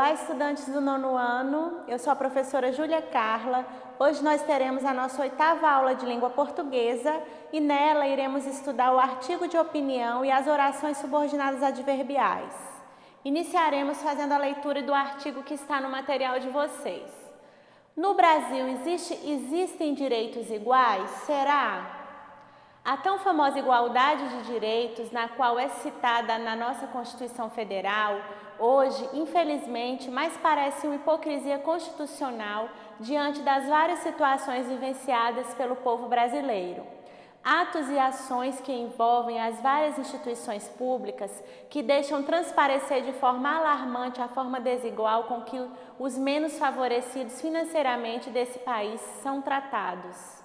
Olá, estudantes do nono ano, eu sou a professora Júlia Carla. Hoje nós teremos a nossa 8ª aula de língua portuguesa e nela iremos estudar o artigo de opinião e as orações subordinadas adverbiais. Iniciaremos fazendo a leitura do artigo que está no material de vocês. No Brasil existem direitos iguais? Será? A tão famosa igualdade de direitos, na qual é citada na nossa Constituição Federal, hoje, infelizmente, mais parece uma hipocrisia constitucional diante das várias situações vivenciadas pelo povo brasileiro. Atos e ações que envolvem as várias instituições públicas que deixam transparecer de forma alarmante a forma desigual com que os menos favorecidos financeiramente desse país são tratados.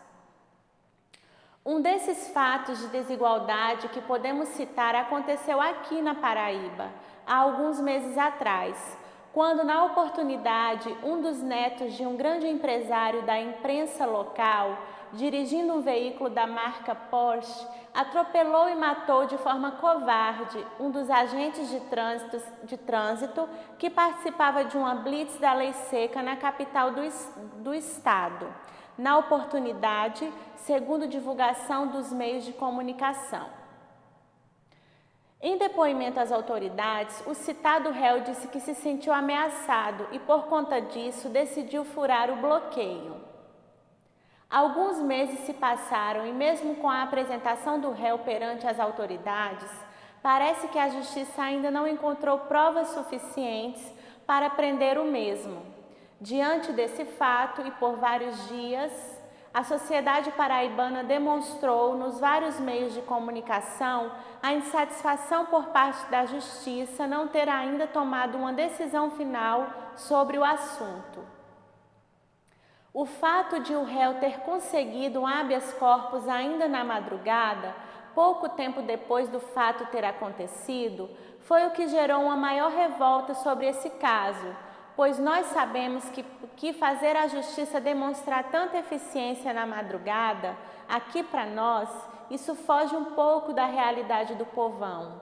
Um desses fatos de desigualdade que podemos citar aconteceu aqui na Paraíba, há alguns meses atrás, quando, na oportunidade, um dos netos de um grande empresário da imprensa local, dirigindo um veículo da marca Porsche, atropelou e matou de forma covarde um dos agentes de trânsito que participava de uma blitz da lei seca na capital do estado. Na oportunidade, segundo divulgação dos meios de comunicação. Em depoimento às autoridades, o citado réu disse que se sentiu ameaçado e, por conta disso, decidiu furar o bloqueio. Alguns meses se passaram e, mesmo com a apresentação do réu perante as autoridades, parece que a justiça ainda não encontrou provas suficientes para prender o mesmo. Diante desse fato e por vários dias, a sociedade paraibana demonstrou nos vários meios de comunicação a insatisfação por parte da justiça não ter ainda tomado uma decisão final sobre o assunto. O fato de o réu ter conseguido um habeas corpus ainda na madrugada, pouco tempo depois do fato ter acontecido, foi o que gerou uma maior revolta sobre esse caso, pois nós sabemos que fazer a justiça demonstrar tanta eficiência na madrugada, aqui para nós, isso foge um pouco da realidade do povão.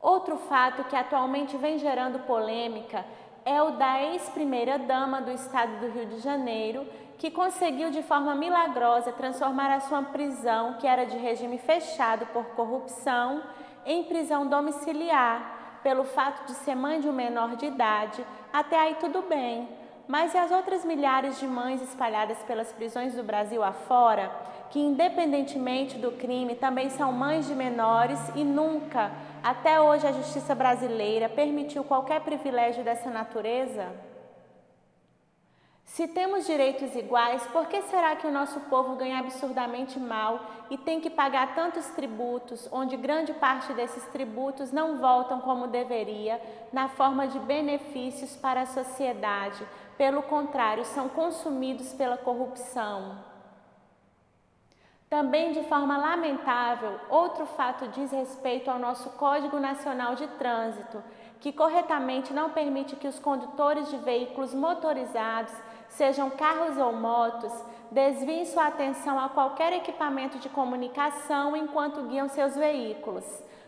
Outro fato que atualmente vem gerando polêmica é o da ex-primeira-dama do estado do Rio de Janeiro, que conseguiu de forma milagrosa transformar a sua prisão, que era de regime fechado por corrupção, em prisão domiciliar, pelo fato de ser mãe de um menor de idade. Até aí tudo bem, mas e as outras milhares de mães espalhadas pelas prisões do Brasil afora, que independentemente do crime também são mães de menores e nunca, até hoje, a justiça brasileira permitiu qualquer privilégio dessa natureza? Se temos direitos iguais, por que será que o nosso povo ganha absurdamente mal e tem que pagar tantos tributos, onde grande parte desses tributos não voltam como deveria, na forma de benefícios para a sociedade, pelo contrário, são consumidos pela corrupção? Também, de forma lamentável, outro fato diz respeito ao nosso Código Nacional de Trânsito, que corretamente não permite que os condutores de veículos motorizados, sejam carros ou motos, desviem sua atenção a qualquer equipamento de comunicação enquanto guiam seus veículos.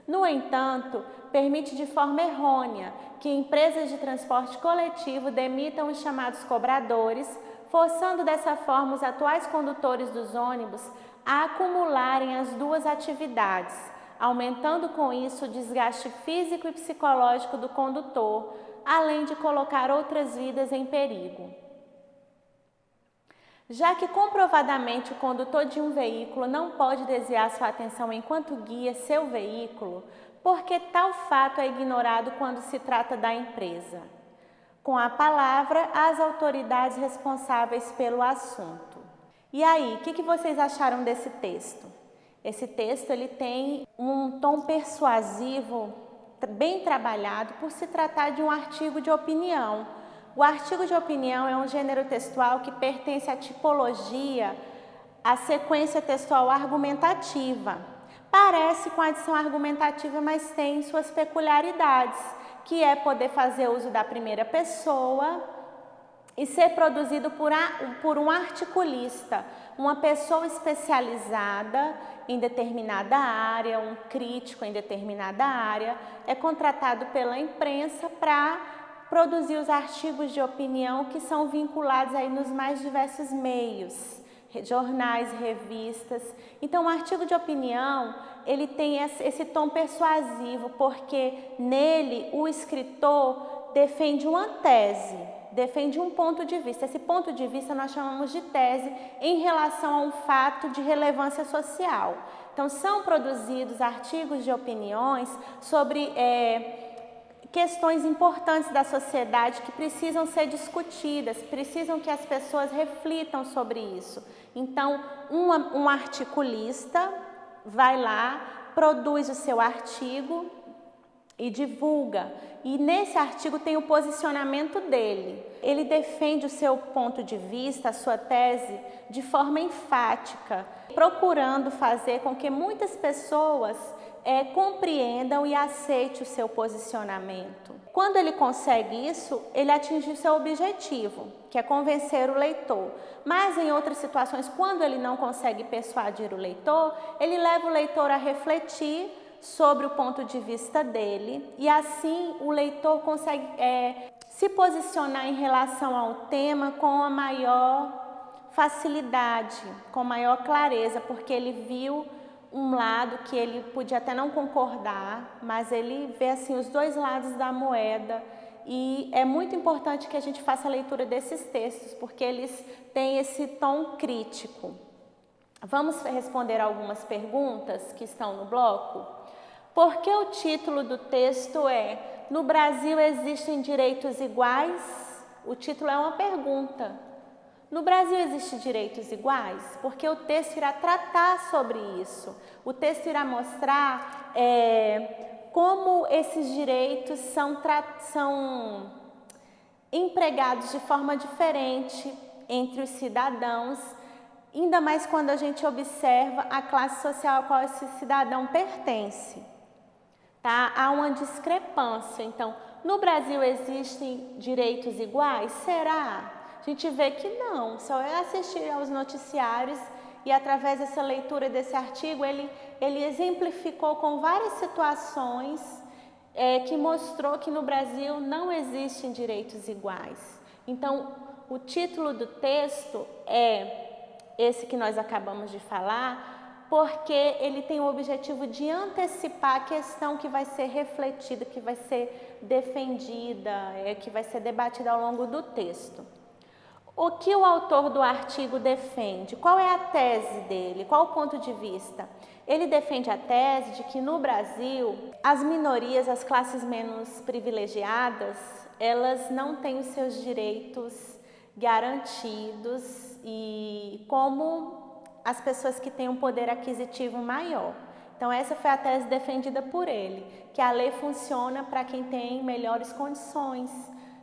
No entanto, permite de forma errônea que empresas de transporte coletivo demitam os chamados cobradores, forçando dessa forma os atuais condutores dos ônibus a acumularem as duas atividades, aumentando com isso o desgaste físico e psicológico do condutor, além de colocar outras vidas em perigo. Já que comprovadamente o condutor de um veículo não pode desviar sua atenção enquanto guia seu veículo, por que tal fato é ignorado quando se trata da empresa? Com a palavra, as autoridades responsáveis pelo assunto. E aí, o que vocês acharam desse texto? Esse texto ele tem um tom persuasivo, bem trabalhado, por se tratar de um artigo de opinião. O artigo de opinião é um gênero textual que pertence à tipologia, à sequência textual argumentativa. Parece com a adição argumentativa, mas tem suas peculiaridades, que é poder fazer uso da primeira pessoa e ser produzido por um articulista, uma pessoa especializada em determinada área, um crítico em determinada área, é contratado pela imprensa para produzir os artigos de opinião que são vinculados aí nos mais diversos meios, jornais, revistas. Então, o artigo de opinião, ele tem esse tom persuasivo, porque nele o escritor defende uma tese, defende um ponto de vista. Esse ponto de vista nós chamamos de tese em relação a um fato de relevância social. Então, são produzidos artigos de opiniões sobre questões importantes da sociedade que precisam ser discutidas, precisam que as pessoas reflitam sobre isso. Então, um articulista vai lá, produz o seu artigo e divulga. E nesse artigo tem o posicionamento dele. Ele defende o seu ponto de vista, a sua tese, de forma enfática, procurando fazer com que muitas pessoas compreendam e aceitem o seu posicionamento. Quando ele consegue isso, ele atinge o seu objetivo, que é convencer o leitor. Mas em outras situações, quando ele não consegue persuadir o leitor, ele leva o leitor a refletir sobre o ponto de vista dele e assim o leitor consegue se posicionar em relação ao tema com a maior facilidade, com maior clareza, porque ele viu um lado que ele podia até não concordar, mas ele vê assim os dois lados da moeda. E é muito importante que a gente faça a leitura desses textos, porque eles têm esse tom crítico. Vamos responder algumas perguntas que estão no bloco? Por que o título do texto é "No Brasil existem direitos iguais"? O título é uma pergunta. No Brasil existem direitos iguais? Porque o texto irá tratar sobre isso. O texto irá mostrar como esses direitos são empregados de forma diferente entre os cidadãos, ainda mais quando a gente observa a classe social a qual esse cidadão pertence. Tá? Há uma discrepância. Então, no Brasil existem direitos iguais? Será? A gente vê que não, só é assistir aos noticiários e através dessa leitura desse artigo ele exemplificou com várias situações que mostrou que no Brasil não existem direitos iguais. Então, o título do texto é esse que nós acabamos de falar, porque ele tem o objetivo de antecipar a questão que vai ser refletida, que vai ser defendida, que vai ser debatida ao longo do texto. O que o autor do artigo defende? Qual é a tese dele? Qual o ponto de vista? Ele defende a tese de que no Brasil as minorias, as classes menos privilegiadas, elas não têm os seus direitos garantidos e como as pessoas que têm um poder aquisitivo maior. Então essa foi a tese defendida por ele, que a lei funciona para quem tem melhores condições.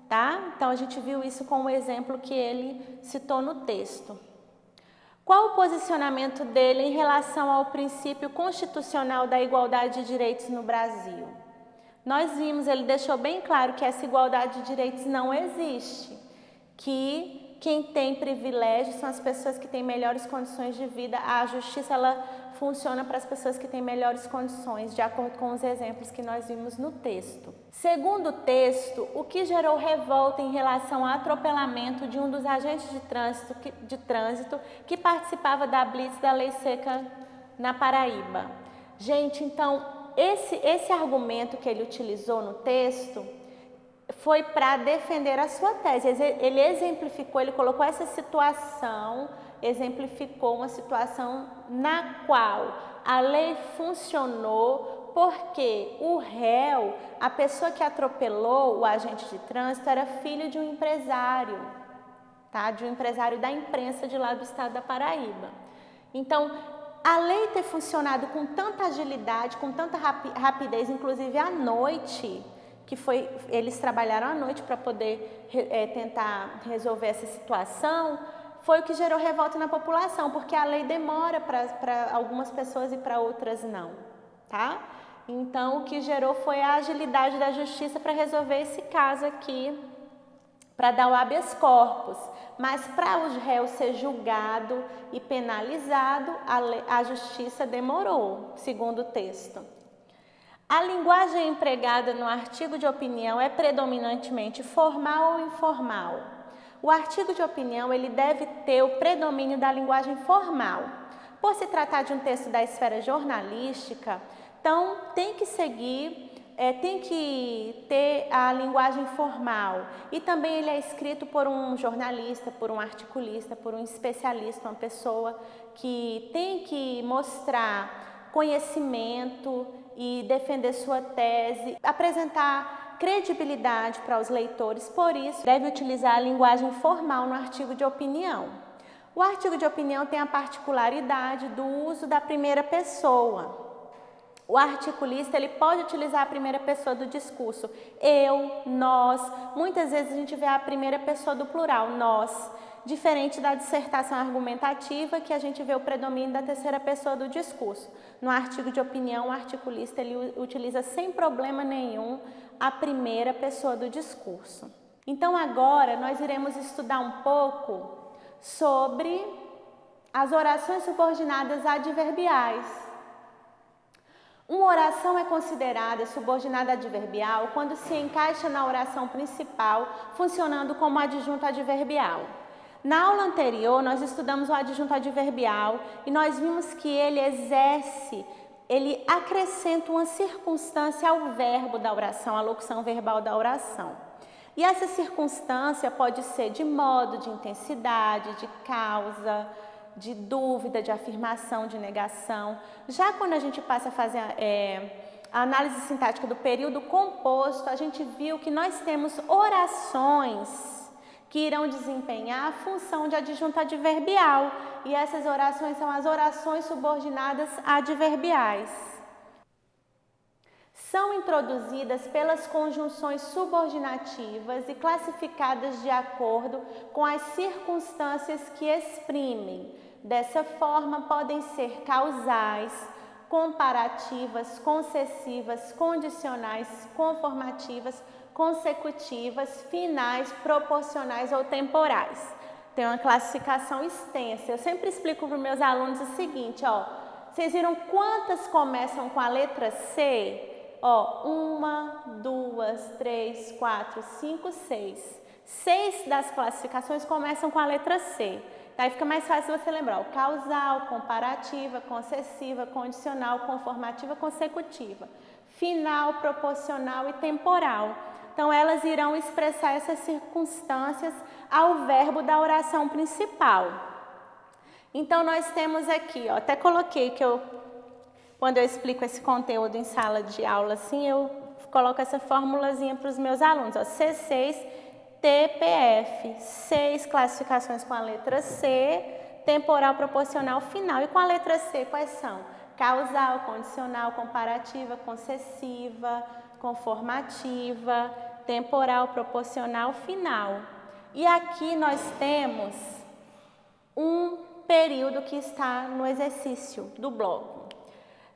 Tá? Então, a gente viu isso com o exemplo que ele citou no texto. Qual o posicionamento dele em relação ao princípio constitucional da igualdade de direitos no Brasil? Nós vimos, ele deixou bem claro que essa igualdade de direitos não existe, que quem tem privilégios são as pessoas que têm melhores condições de vida. A justiça, ela funciona para as pessoas que têm melhores condições, de acordo com os exemplos que nós vimos no texto. Segundo o texto, o que gerou revolta em relação ao atropelamento de um dos agentes de trânsito que participava da blitz da Lei Seca na Paraíba? Gente, então, esse argumento que ele utilizou no texto foi para defender a sua tese. Ele exemplificou, ele colocou essa situação, exemplificou uma situação na qual a lei funcionou porque o réu, a pessoa que atropelou o agente de trânsito, era filho de um empresário, tá? De um empresário da imprensa de lá do estado da Paraíba. Então, a lei ter funcionado com tanta agilidade, com tanta rapidez, inclusive à noite, eles trabalharam à noite para poder tentar resolver essa situação, foi o que gerou revolta na população, porque a lei demora para algumas pessoas e para outras não, tá? Então, o que gerou foi a agilidade da justiça para resolver esse caso aqui, para dar o habeas corpus. Mas para o réu ser julgado e penalizado, a justiça demorou, segundo o texto. A linguagem empregada no artigo de opinião é predominantemente formal ou informal? O artigo de opinião ele deve ter o predomínio da linguagem formal. Por se tratar de um texto da esfera jornalística, então tem que ter a linguagem formal. E também ele é escrito por um jornalista, por um articulista, por um especialista, uma pessoa que tem que mostrar conhecimento e defender sua tese, apresentar credibilidade para os leitores, por isso deve utilizar a linguagem formal no artigo de opinião. O artigo de opinião tem a particularidade do uso da primeira pessoa. O articulista ele pode utilizar a primeira pessoa do discurso, eu, nós, muitas vezes a gente vê a primeira pessoa do plural, nós, diferente da dissertação argumentativa que a gente vê o predomínio da terceira pessoa do discurso. No artigo de opinião, o articulista ele utiliza sem problema nenhum a primeira pessoa do discurso. Então agora nós iremos estudar um pouco sobre as orações subordinadas adverbiais. Uma oração é considerada subordinada adverbial quando se encaixa na oração principal, funcionando como adjunto adverbial. Na aula anterior, nós estudamos o adjunto adverbial e nós vimos que ele acrescenta uma circunstância ao verbo da oração, à locução verbal da oração. E essa circunstância pode ser de modo, de intensidade, de causa, de dúvida, de afirmação, de negação. Já quando a gente passa a fazer a análise sintática do período composto, a gente viu que nós temos orações que irão desempenhar a função de adjunto adverbial. E essas orações são as orações subordinadas adverbiais. São introduzidas pelas conjunções subordinativas e classificadas de acordo com as circunstâncias que exprimem. Dessa forma, podem ser causais, comparativas, concessivas, condicionais, conformativas, consecutivas, finais, proporcionais ou temporais. Tem uma classificação extensa. Eu sempre explico para os meus alunos o seguinte, vocês viram quantas começam com a letra C? 1, 2, 3, 4, 5, 6. 6 das classificações começam com a letra C. Aí fica mais fácil você lembrar o causal, comparativa, concessiva, condicional, conformativa, consecutiva, final, proporcional e temporal. Então, elas irão expressar essas circunstâncias ao verbo da oração principal. Então, nós temos aqui, até coloquei que quando eu explico esse conteúdo em sala de aula, assim, eu coloco essa formulazinha para os meus alunos, C6, TPF, 6 classificações com a letra C, temporal, proporcional, final. E com a letra C, quais são? Causal, condicional, comparativa, concessiva, conformativa, temporal, proporcional, final. E aqui nós temos um período que está no exercício do bloco.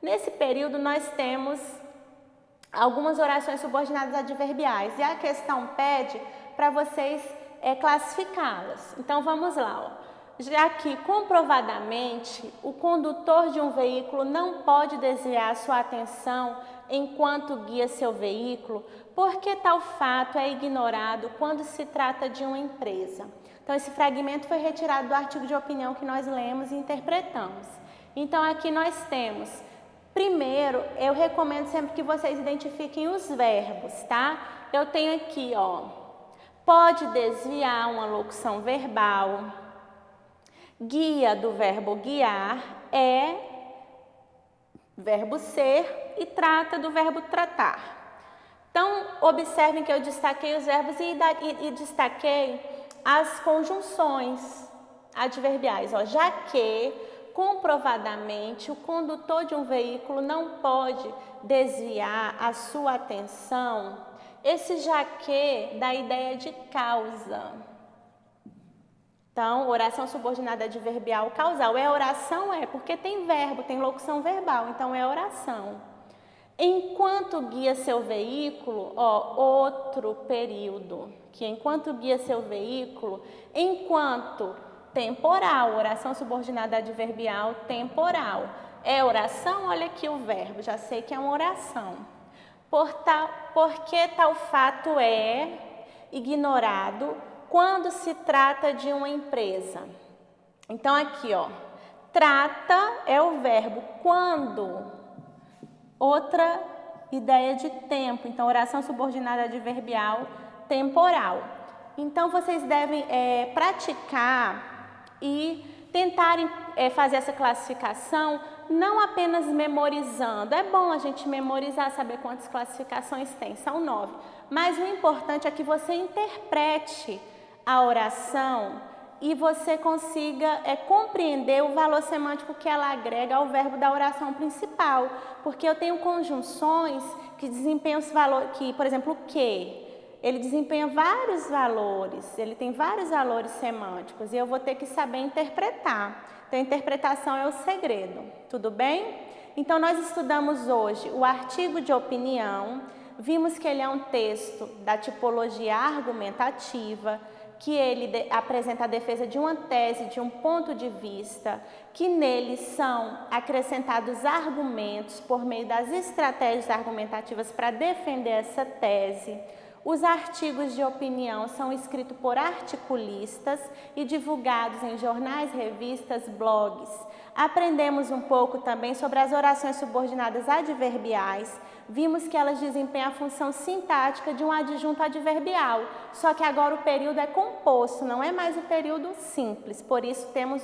Nesse período nós temos algumas orações subordinadas adverbiais e a questão pede para vocês classificá-las. Então vamos lá. Já que comprovadamente o condutor de um veículo não pode desviar sua atenção enquanto guia seu veículo, porque tal fato é ignorado quando se trata de uma empresa. Então esse fragmento foi retirado do artigo de opinião que nós lemos e interpretamos. Então aqui nós temos, primeiro, eu recomendo sempre que vocês identifiquem os verbos, tá? Eu tenho aqui, pode desviar uma locução verbal. Guia do verbo guiar é verbo ser e trata do verbo tratar. Então, observem que eu destaquei os verbos e destaquei as conjunções adverbiais. Já que, comprovadamente, o condutor de um veículo não pode desviar a sua atenção, esse já que dá a ideia de causa. Então, oração subordinada adverbial causal. Oração porque tem verbo, tem locução verbal, então é oração. Enquanto guia seu veículo, outro período, que enquanto guia seu veículo, enquanto temporal, oração subordinada adverbial temporal. É oração? Olha aqui o verbo, já sei que é uma oração. Por que tal fato é ignorado quando se trata de uma empresa? Então aqui, ó, trata é o verbo quando, outra ideia de tempo, então oração subordinada adverbial temporal. Então vocês devem praticar e tentarem fazer essa classificação não apenas memorizando. É bom a gente memorizar, saber quantas classificações tem, são 9. Mas o importante é que você interprete a oração e você consiga compreender o valor semântico que ela agrega ao verbo da oração principal. Porque eu tenho conjunções que desempenham esse valor, que, por exemplo, o que? Ele desempenha vários valores, ele tem vários valores semânticos e eu vou ter que saber interpretar. Então, a interpretação é o segredo, tudo bem? Então, nós estudamos hoje o artigo de opinião, vimos que ele é um texto da tipologia argumentativa, que ele apresenta a defesa de uma tese, de um ponto de vista, que nele são acrescentados argumentos por meio das estratégias argumentativas para defender essa tese. Os artigos de opinião são escritos por articulistas e divulgados em jornais, revistas, blogs. Aprendemos um pouco também sobre as orações subordinadas adverbiais. Vimos que elas desempenham a função sintática de um adjunto adverbial, só que agora o período é composto, não é mais o período simples. Por isso temos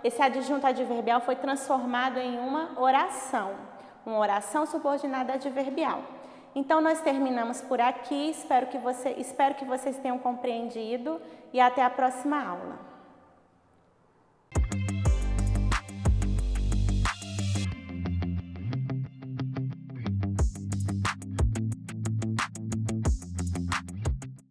esse adjunto adverbial foi transformado em uma oração subordinada adverbial. Então, nós terminamos por aqui, espero que vocês tenham compreendido e até a próxima aula.